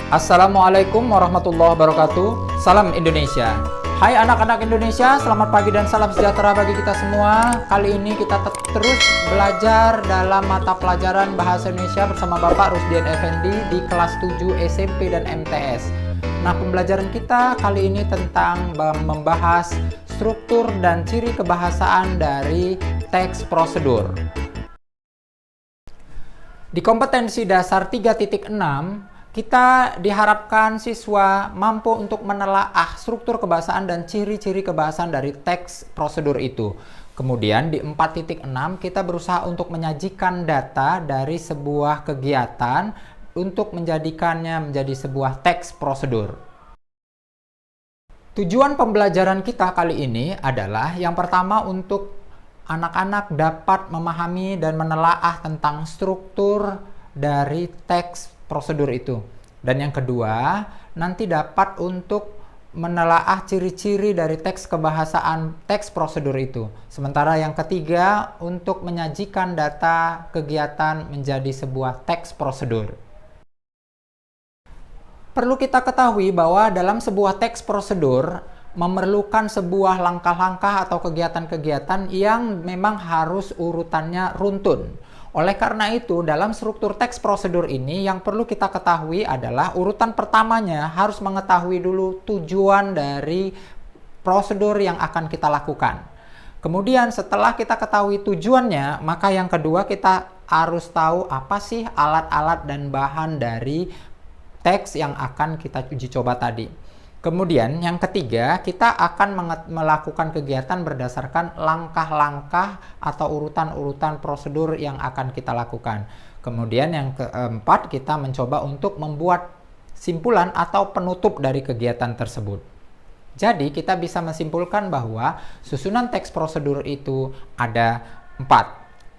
Assalamualaikum warahmatullahi wabarakatuh. Salam Indonesia. Hai anak-anak Indonesia, selamat pagi dan salam sejahtera bagi kita semua. Kali ini kita terus belajar dalam mata pelajaran Bahasa Indonesia bersama Bapak Rusdian Effendi di kelas 7 SMP dan MTS. Nah, pembelajaran kita kali ini tentang membahas struktur dan ciri kebahasaan dari teks prosedur. Di kompetensi dasar 3.6, kita diharapkan siswa mampu untuk menelaah struktur kebahasaan dan ciri-ciri kebahasaan dari teks prosedur itu. Kemudian di 4.6 kita berusaha untuk menyajikan data dari sebuah kegiatan untuk menjadikannya menjadi sebuah teks prosedur. Tujuan pembelajaran kita kali ini adalah yang pertama untuk anak-anak dapat memahami dan menelaah tentang struktur dari teks prosedur itu. Dan yang kedua, nanti dapat untuk menelaah ciri-ciri dari teks kebahasaan teks prosedur itu. Sementara yang ketiga, untuk menyajikan data kegiatan menjadi sebuah teks prosedur. Perlu kita ketahui bahwa dalam sebuah teks prosedur memerlukan sebuah langkah-langkah atau kegiatan-kegiatan yang memang harus urutannya runtun. Oleh karena itu, dalam struktur teks prosedur ini yang perlu kita ketahui adalah urutan pertamanya harus mengetahui dulu tujuan dari prosedur yang akan kita lakukan. Kemudian setelah kita ketahui tujuannya, maka yang kedua kita harus tahu apa sih alat-alat dan bahan dari teks yang akan kita uji coba tadi. Kemudian yang ketiga, kita akan melakukan kegiatan berdasarkan langkah-langkah atau urutan-urutan prosedur yang akan kita lakukan. Kemudian yang keempat, kita mencoba untuk membuat simpulan atau penutup dari kegiatan tersebut. Jadi kita bisa menyimpulkan bahwa susunan teks prosedur itu ada 4.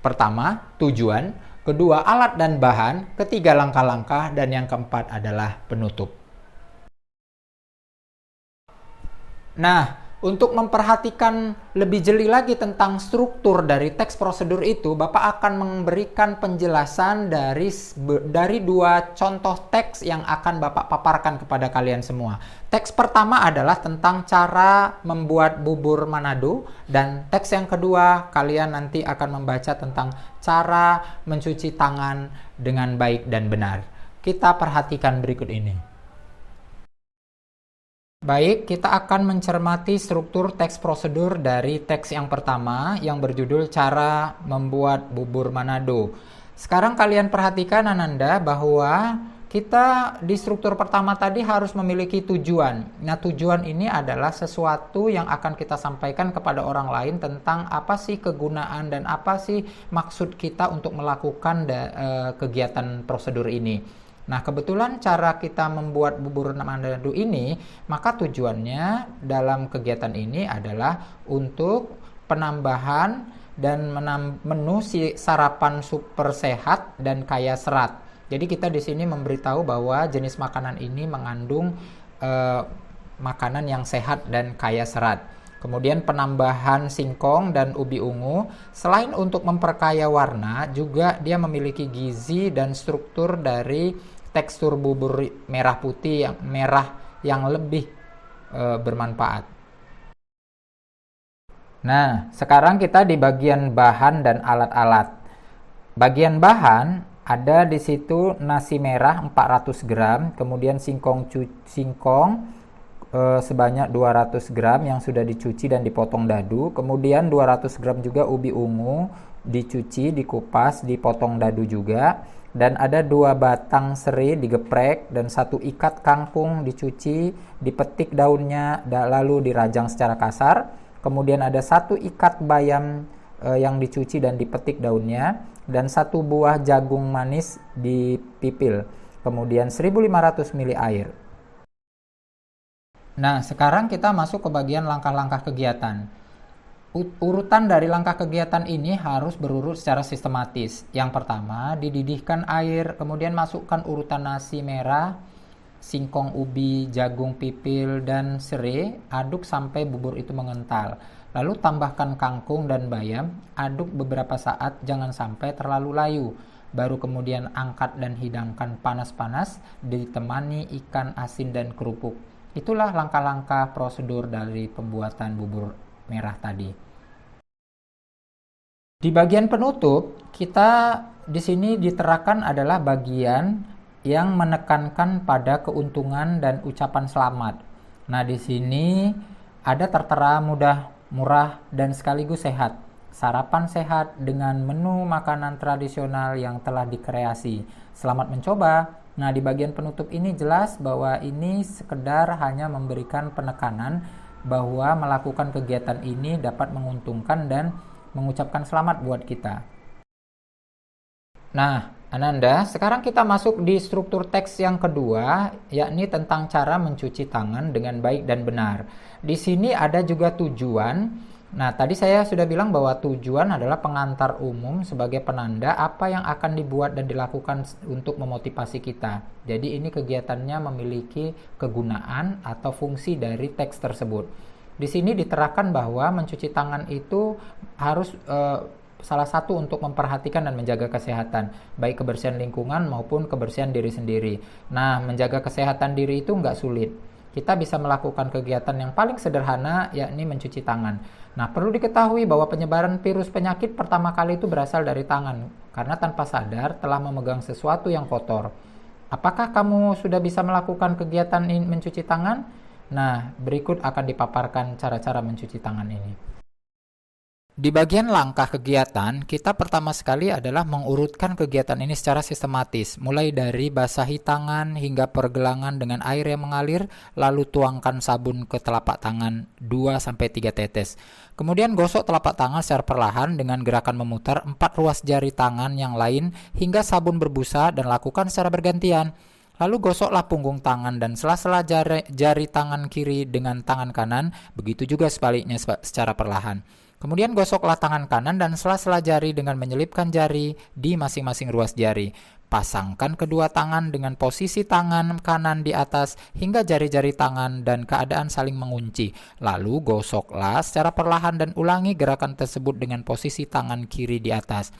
Pertama, tujuan. Kedua, alat dan bahan. Ketiga, langkah-langkah. Dan yang keempat adalah penutup. Nah, untuk memperhatikan lebih jeli lagi tentang struktur dari teks prosedur itu, Bapak akan memberikan penjelasan dari 2 contoh teks yang akan Bapak paparkan kepada kalian semua. Teks pertama adalah tentang cara membuat bubur Manado, dan teks yang kedua kalian nanti akan membaca tentang cara mencuci tangan dengan baik dan benar. Kita perhatikan berikut ini. Baik, kita akan mencermati struktur teks prosedur dari teks yang pertama yang berjudul cara membuat bubur Manado. Sekarang kalian perhatikan Ananda bahwa kita di struktur pertama tadi harus memiliki tujuan. Nah, tujuan ini adalah sesuatu yang akan kita sampaikan kepada orang lain tentang apa sih kegunaan dan apa sih maksud kita untuk melakukan kegiatan prosedur ini. Nah, kebetulan cara kita membuat bubur Manado ini, maka tujuannya dalam kegiatan ini adalah untuk penambahan dan menu sarapan super sehat dan kaya serat. Jadi kita di sini memberitahu bahwa jenis makanan ini mengandung makanan yang sehat dan kaya serat. Kemudian penambahan singkong dan ubi ungu, selain untuk memperkaya warna, juga dia memiliki gizi dan struktur dari tekstur bubur merah putih yang lebih bermanfaat. Nah, sekarang kita di bagian bahan dan alat-alat. Bagian bahan ada di situ nasi merah 400 gram, kemudian singkong sebanyak 200 gram yang sudah dicuci dan dipotong dadu, kemudian 200 gram juga ubi ungu dicuci, dikupas, dipotong dadu juga, dan ada 2 batang serai digeprek dan 1 ikat kangkung dicuci, dipetik daunnya lalu dirajang secara kasar. Kemudian ada 1 ikat bayam yang dicuci dan dipetik daunnya, dan 1 buah jagung manis dipipil. Kemudian 1500 ml air. Nah, sekarang kita masuk ke bagian langkah-langkah kegiatan. Urutan dari langkah kegiatan ini harus berurut secara sistematis. Yang pertama, dididihkan air, kemudian masukkan urutan nasi merah, singkong, ubi, jagung pipil, dan serai, aduk sampai bubur itu mengental. Lalu tambahkan kangkung dan bayam, aduk beberapa saat, jangan sampai terlalu layu. baru kemudian angkat dan hidangkan panas-panas ditemani ikan asin dan kerupuk. Itulah langkah-langkah prosedur dari pembuatan bubur merah tadi. Di bagian penutup, kita di sini diterapkan adalah bagian yang menekankan pada keuntungan dan ucapan selamat. Nah, di sini ada tertera mudah, murah, dan sekaligus sehat. Sarapan sehat dengan menu makanan tradisional yang telah dikreasi. Selamat mencoba. Nah, di bagian penutup ini jelas bahwa ini sekedar hanya memberikan penekanan bahwa melakukan kegiatan ini dapat menguntungkan dan mengucapkan selamat buat kita. Nah, Ananda, sekarang kita masuk di struktur teks yang kedua, yakni tentang cara mencuci tangan dengan baik dan benar. Di sini ada juga tujuan. Nah, tadi saya sudah bilang bahwa tujuan adalah pengantar umum sebagai penanda apa yang akan dibuat dan dilakukan untuk memotivasi kita. Jadi ini kegiatannya memiliki kegunaan atau fungsi dari teks tersebut. Di sini diterapkan bahwa mencuci tangan itu harus salah satu untuk memperhatikan dan menjaga kesehatan, baik kebersihan lingkungan maupun kebersihan diri sendiri. Nah, menjaga kesehatan diri itu nggak sulit. Kita bisa melakukan kegiatan yang paling sederhana, yakni mencuci tangan. Nah, perlu diketahui bahwa penyebaran virus penyakit pertama kali itu berasal dari tangan, karena tanpa sadar telah memegang sesuatu yang kotor. Apakah kamu sudah bisa melakukan kegiatan mencuci tangan? Nah, berikut akan dipaparkan cara-cara mencuci tangan ini. Di bagian langkah kegiatan, kita pertama sekali adalah mengurutkan kegiatan ini secara sistematis, mulai dari basahi tangan hingga pergelangan dengan air yang mengalir, lalu tuangkan sabun ke telapak tangan 2-3 tetes. Kemudian gosok telapak tangan secara perlahan dengan gerakan memutar 4 ruas jari tangan yang lain hingga sabun berbusa dan lakukan secara bergantian. Lalu gosoklah punggung tangan dan sela-sela jari tangan kiri dengan tangan kanan, begitu juga sebaliknya secara perlahan. Kemudian gosoklah tangan kanan dan sela-sela jari dengan menyelipkan jari di masing-masing ruas jari. Pasangkan kedua tangan dengan posisi tangan kanan di atas hingga jari-jari tangan dan keadaan saling mengunci. Lalu gosoklah secara perlahan dan ulangi gerakan tersebut dengan posisi tangan kiri di atas.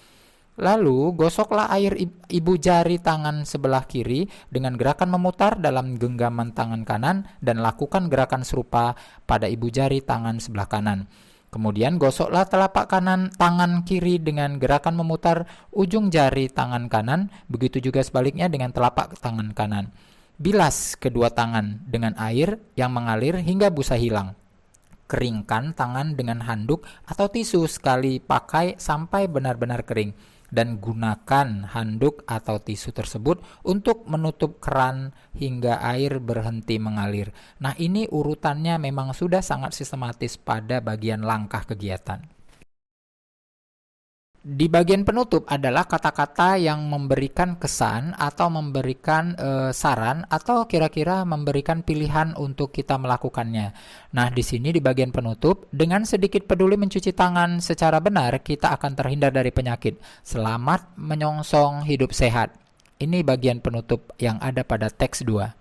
Lalu gosoklah air ibu jari tangan sebelah kiri dengan gerakan memutar dalam genggaman tangan kanan dan lakukan gerakan serupa pada ibu jari tangan sebelah kanan. Kemudian gosoklah telapak kanan tangan kiri dengan gerakan memutar ujung jari tangan kanan, begitu juga sebaliknya dengan telapak tangan kanan. Bilas kedua tangan dengan air yang mengalir hingga busa hilang. Keringkan tangan dengan handuk atau tisu sekali pakai sampai benar-benar kering. Dan gunakan handuk atau tisu tersebut untuk menutup keran hingga air berhenti mengalir. Nah, ini urutannya memang sudah sangat sistematis pada bagian langkah kegiatan. Di bagian penutup adalah kata-kata yang memberikan kesan atau memberikan saran atau kira-kira memberikan pilihan untuk kita melakukannya. Nah, di sini di bagian penutup, dengan sedikit peduli mencuci tangan secara benar, kita akan terhindar dari penyakit. Selamat menyongsong hidup sehat. Ini bagian penutup yang ada pada teks 2.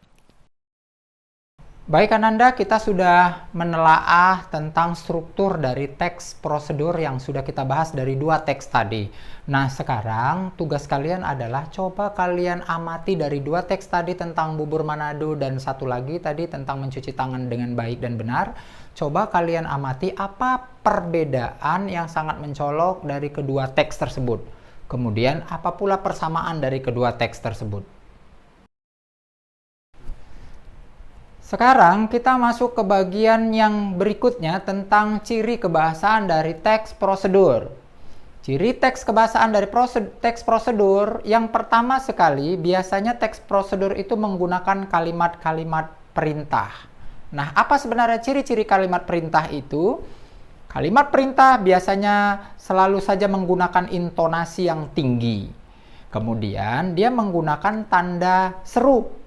Baik Ananda, kita sudah menelaah tentang struktur dari teks prosedur yang sudah kita bahas dari 2 teks tadi. Nah, sekarang tugas kalian adalah coba kalian amati dari 2 teks tadi tentang bubur Manado dan satu lagi tadi tentang mencuci tangan dengan baik dan benar. Coba kalian amati apa perbedaan yang sangat mencolok dari kedua teks tersebut. Kemudian apa pula persamaan dari kedua teks tersebut. Sekarang kita masuk ke bagian yang berikutnya tentang ciri kebahasaan dari teks prosedur. Ciri teks kebahasaan dari teks prosedur yang pertama sekali biasanya teks prosedur itu menggunakan kalimat-kalimat perintah. Nah, apa sebenarnya ciri-ciri kalimat perintah itu? Kalimat perintah biasanya selalu saja menggunakan intonasi yang tinggi. Kemudian dia menggunakan tanda seru.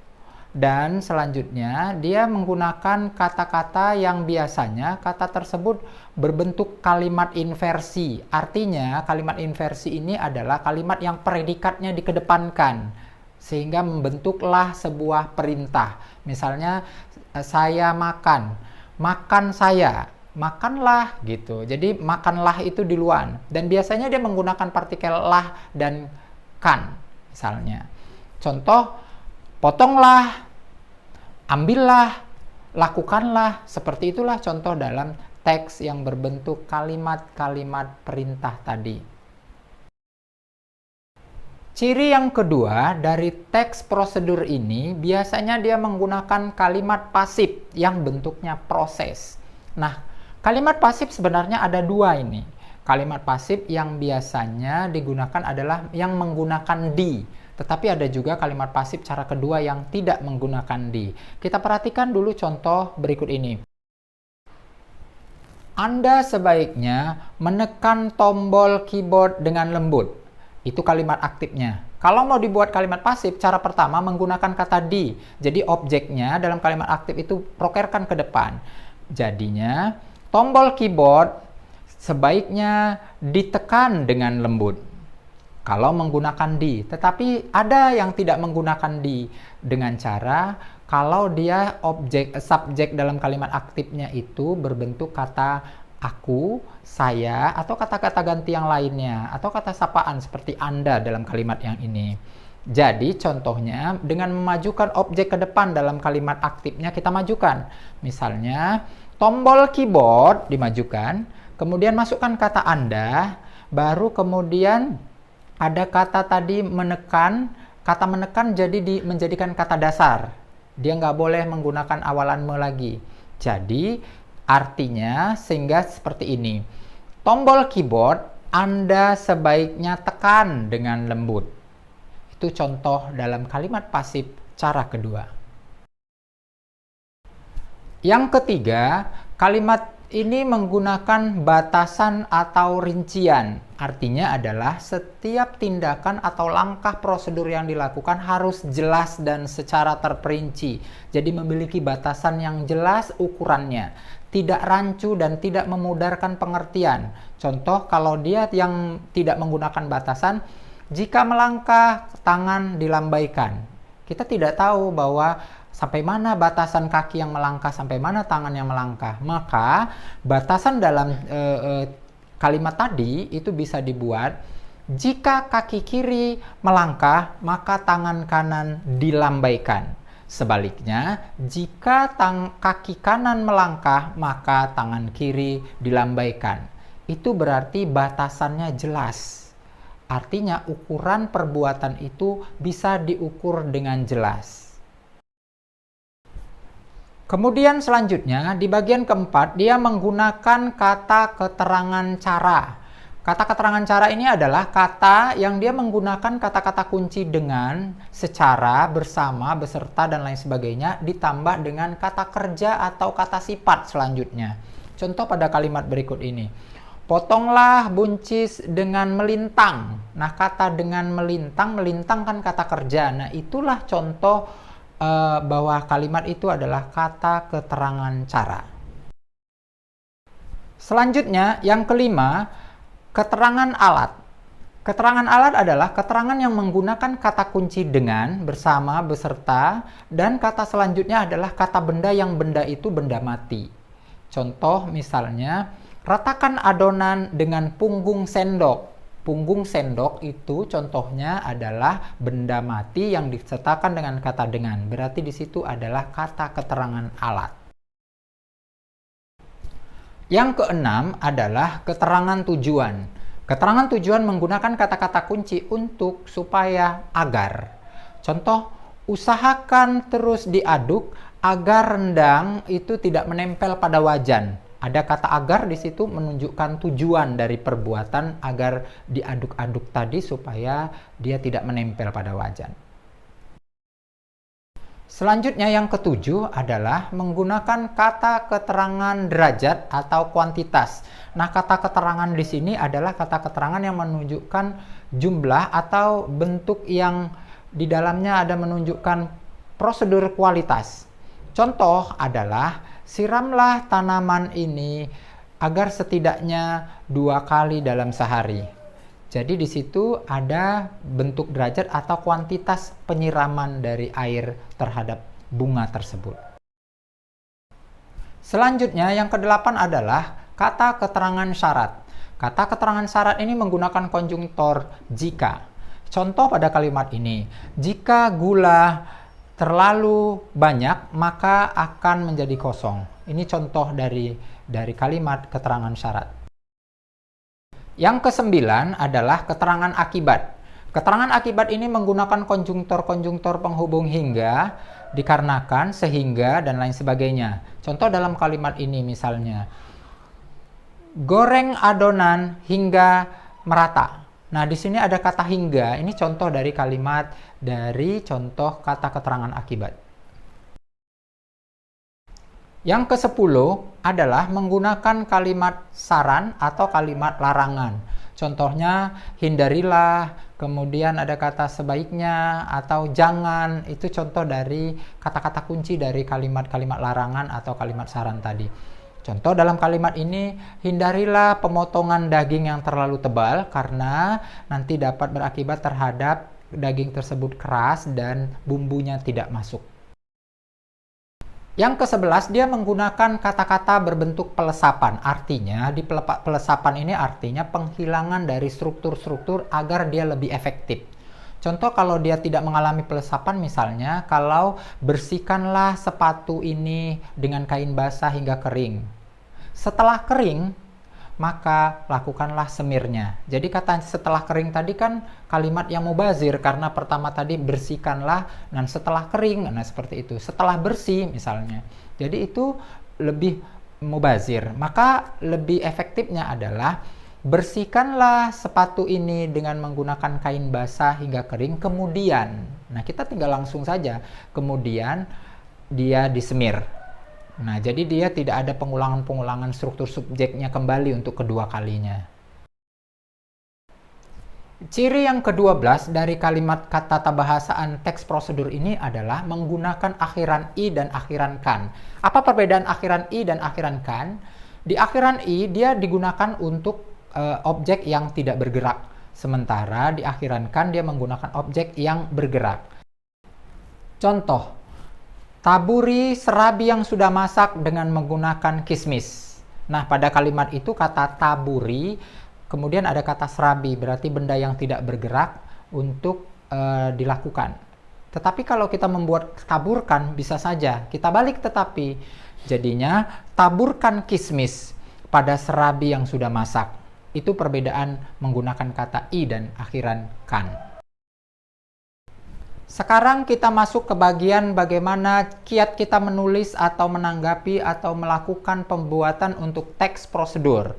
Dan selanjutnya dia menggunakan kata-kata yang biasanya kata tersebut berbentuk kalimat inversi. Artinya kalimat inversi ini adalah kalimat yang predikatnya dikedepankan sehingga membentuklah sebuah perintah. Misalnya saya makan, makan saya, makanlah gitu. Jadi makanlah itu duluan dan biasanya dia menggunakan partikel lah dan kan. misalnya. Contoh, potonglah, ambillah, lakukanlah. Seperti itulah contoh dalam teks yang berbentuk kalimat-kalimat perintah tadi. Ciri yang kedua dari teks prosedur ini, biasanya dia menggunakan kalimat pasif yang bentuknya proses. Nah, kalimat pasif sebenarnya ada dua ini. Kalimat pasif yang biasanya digunakan adalah yang menggunakan di. Tetapi ada juga kalimat pasif cara kedua yang tidak menggunakan di. Kita perhatikan dulu contoh berikut ini. Anda sebaiknya menekan tombol keyboard dengan lembut. Itu kalimat aktifnya. Kalau mau dibuat kalimat pasif, cara pertama menggunakan kata di. Jadi objeknya dalam kalimat aktif itu prokerkan ke depan. Jadinya tombol keyboard sebaiknya ditekan dengan lembut. Kalau menggunakan di. Tetapi ada yang tidak menggunakan di dengan cara kalau dia subjek dalam kalimat aktifnya itu berbentuk kata aku, saya, atau kata-kata ganti yang lainnya, atau kata sapaan seperti Anda dalam kalimat yang ini. Jadi contohnya dengan memajukan objek ke depan dalam kalimat aktifnya kita majukan. Misalnya tombol keyboard dimajukan, kemudian masukkan kata Anda, baru kemudian ada kata tadi menekan, kata menekan jadi menjadikan kata dasar. Dia nggak boleh menggunakan awalan me lagi. Jadi artinya sehingga seperti ini. Tombol keyboard Anda sebaiknya tekan dengan lembut. Itu contoh dalam kalimat pasif cara kedua. Yang ketiga, kalimat ini menggunakan batasan atau rincian. Artinya adalah setiap tindakan atau langkah prosedur yang dilakukan harus jelas dan secara terperinci. Jadi memiliki batasan yang jelas ukurannya. Tidak rancu dan tidak memudarkan pengertian. Contoh kalau dia yang tidak menggunakan batasan, jika melangkah tangan dilambaikan. Kita tidak tahu bahwa sampai mana batasan kaki yang melangkah, sampai mana tangan yang melangkah. Maka batasan dalam kalimat tadi itu bisa dibuat jika kaki kiri melangkah, maka tangan kanan dilambaikan. Sebaliknya, jika kaki kanan melangkah, maka tangan kiri dilambaikan. Itu berarti batasannya jelas. Artinya ukuran perbuatan itu bisa diukur dengan jelas. Kemudian selanjutnya di bagian keempat dia menggunakan kata keterangan cara. Kata keterangan cara ini adalah kata yang dia menggunakan kata-kata kunci dengan, secara, bersama, beserta, dan lain sebagainya ditambah dengan kata kerja atau kata sifat selanjutnya. Contoh pada kalimat berikut ini. Potonglah buncis dengan melintang. Nah, kata dengan melintang, melintang kan kata kerja. Nah, itulah contoh bahwa kalimat itu adalah kata keterangan cara. Selanjutnya, yang kelima, keterangan alat. Keterangan alat adalah keterangan yang menggunakan kata kunci dengan, bersama, beserta, dan kata selanjutnya adalah kata benda yang benda itu benda mati. Contoh misalnya, ratakan adonan dengan punggung sendok. Punggung sendok itu contohnya adalah benda mati yang disertakan dengan kata dengan. Berarti di situ adalah kata keterangan alat. Yang keenam adalah keterangan tujuan. Keterangan tujuan menggunakan kata-kata kunci untuk supaya agar. Contoh, usahakan terus diaduk agar rendang itu tidak menempel pada wajan. Ada kata agar di situ menunjukkan tujuan dari perbuatan agar diaduk-aduk tadi supaya dia tidak menempel pada wajan. Selanjutnya yang ketujuh adalah menggunakan kata keterangan derajat atau kuantitas. Nah, kata keterangan di sini adalah kata keterangan yang menunjukkan jumlah atau bentuk yang di dalamnya ada menunjukkan prosedur kualitas. Contoh adalah siramlah tanaman ini agar setidaknya 2 kali dalam sehari. Jadi di situ ada bentuk derajat atau kuantitas penyiraman dari air terhadap bunga tersebut. Selanjutnya yang kedelapan adalah kata keterangan syarat. Kata keterangan syarat ini menggunakan konjungtor jika. Contoh pada kalimat ini, jika gula terlalu banyak, maka akan menjadi kosong. Ini contoh dari kalimat keterangan syarat. Yang kesembilan adalah keterangan akibat. Keterangan akibat ini menggunakan konjungtor-konjungtor penghubung hingga, dikarenakan, sehingga, dan lain sebagainya. Contoh dalam kalimat ini misalnya, goreng adonan hingga merata. Nah, di sini ada kata hingga. Ini contoh dari kalimat dari contoh kata keterangan akibat. Yang ke-10 adalah menggunakan kalimat saran atau kalimat larangan. Contohnya, hindarilah, kemudian ada kata sebaiknya, atau jangan. Itu contoh dari kata-kata kunci dari kalimat-kalimat larangan atau kalimat saran tadi. Contoh dalam kalimat ini, hindarilah pemotongan daging yang terlalu tebal karena nanti dapat berakibat terhadap daging tersebut keras dan bumbunya tidak masuk. Yang ke-11, dia menggunakan kata-kata berbentuk pelesapan. Artinya, di pelesapan ini artinya penghilangan dari struktur-struktur agar dia lebih efektif. Contoh kalau dia tidak mengalami pelesapan, misalnya kalau bersihkanlah sepatu ini dengan kain basah hingga kering. Setelah kering, maka lakukanlah semirnya. Jadi kata setelah kering tadi kan kalimat yang mubazir, karena pertama tadi bersihkanlah, dan setelah kering, nah seperti itu. Setelah bersih misalnya. Jadi itu lebih mubazir. Maka lebih efektifnya adalah bersihkanlah sepatu ini dengan menggunakan kain basah hingga kering, kemudian, nah kita tinggal langsung saja, kemudian dia disemir. Nah, jadi dia tidak ada pengulangan-pengulangan struktur subjeknya kembali untuk kedua kalinya. Ciri yang ke-12 dari kalimat kata tata bahasaan teks prosedur ini adalah menggunakan akhiran i dan akhiran kan. Apa perbedaan akhiran i dan akhiran kan? Di akhiran i dia digunakan untuk objek yang tidak bergerak, sementara di akhiran kan dia menggunakan objek yang bergerak. Contoh, taburi serabi yang sudah masak dengan menggunakan kismis. Nah, pada kalimat itu kata taburi, kemudian ada kata serabi, berarti benda yang tidak bergerak untuk dilakukan. Tetapi kalau kita membuat taburkan, bisa saja kita balik tetapi. Jadinya, taburkan kismis pada serabi yang sudah masak. Itu perbedaan menggunakan kata i dan akhiran kan. Sekarang kita masuk ke bagian bagaimana kiat kita menulis atau menanggapi atau melakukan pembuatan untuk teks prosedur.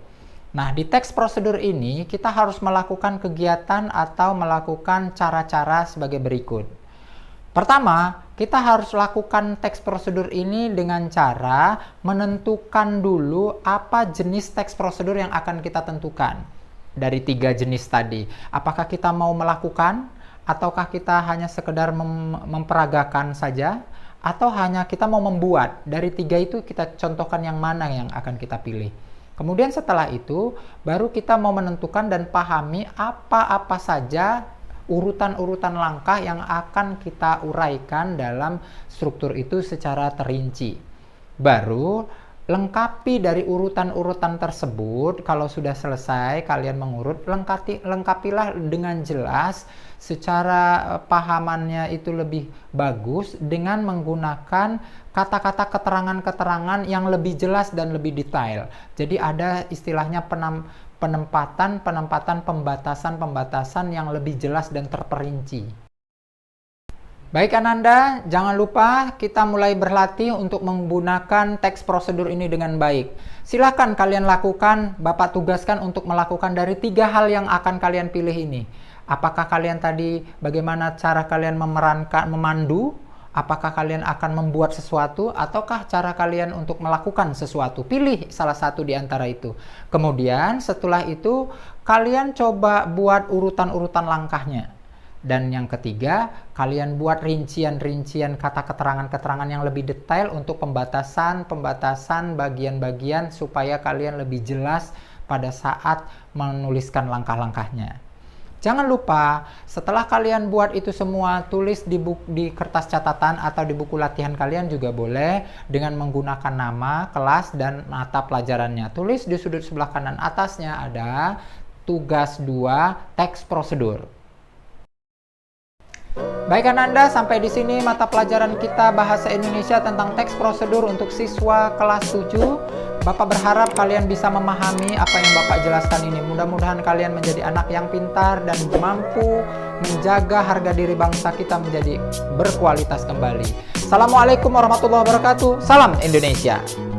Nah, di teks prosedur ini kita harus melakukan kegiatan atau melakukan cara-cara sebagai berikut. Pertama, kita harus lakukan teks prosedur ini dengan cara menentukan dulu apa jenis teks prosedur yang akan kita tentukan dari 3 jenis tadi. Apakah kita mau melakukan, ataukah kita hanya sekedar memperagakan saja, atau hanya kita mau membuat. Dari 3 itu kita contohkan yang mana yang akan kita pilih. Kemudian setelah itu, baru kita mau menentukan dan pahami apa-apa saja urutan-urutan langkah yang akan kita uraikan dalam struktur itu secara terinci. Baru lengkapi dari urutan-urutan tersebut. Kalau sudah selesai kalian mengurut, lengkapilah dengan jelas, secara pahamannya itu lebih bagus dengan menggunakan kata-kata keterangan-keterangan yang lebih jelas dan lebih detail. Jadi ada istilahnya penempatan, pembatasan yang lebih jelas dan terperinci. Baik Ananda, jangan lupa kita mulai berlatih untuk menggunakan teks prosedur ini dengan baik. Silakan kalian lakukan, Bapak tugaskan untuk melakukan dari 3 hal yang akan kalian pilih ini. Apakah kalian tadi bagaimana cara kalian memandu? Apakah kalian akan membuat sesuatu, ataukah cara kalian untuk melakukan sesuatu? Pilih salah satu di antara itu. Kemudian setelah itu kalian coba buat urutan-urutan langkahnya. Dan yang ketiga, kalian buat rincian-rincian kata keterangan-keterangan yang lebih detail untuk pembatasan bagian-bagian supaya kalian lebih jelas pada saat menuliskan langkah-langkahnya. Jangan lupa, setelah kalian buat itu semua, tulis di kertas catatan atau di buku latihan kalian juga boleh dengan menggunakan nama, kelas, dan mata pelajarannya. Tulis di sudut sebelah kanan atasnya ada tugas 2 teks prosedur. Baik Ananda, sampai di sini mata pelajaran kita bahasa Indonesia tentang teks prosedur untuk siswa kelas 7. Bapak berharap kalian bisa memahami apa yang Bapak jelaskan ini. Mudah-mudahan kalian menjadi anak yang pintar dan mampu menjaga harga diri bangsa kita menjadi berkualitas kembali. Assalamualaikum warahmatullahi wabarakatuh. Salam Indonesia.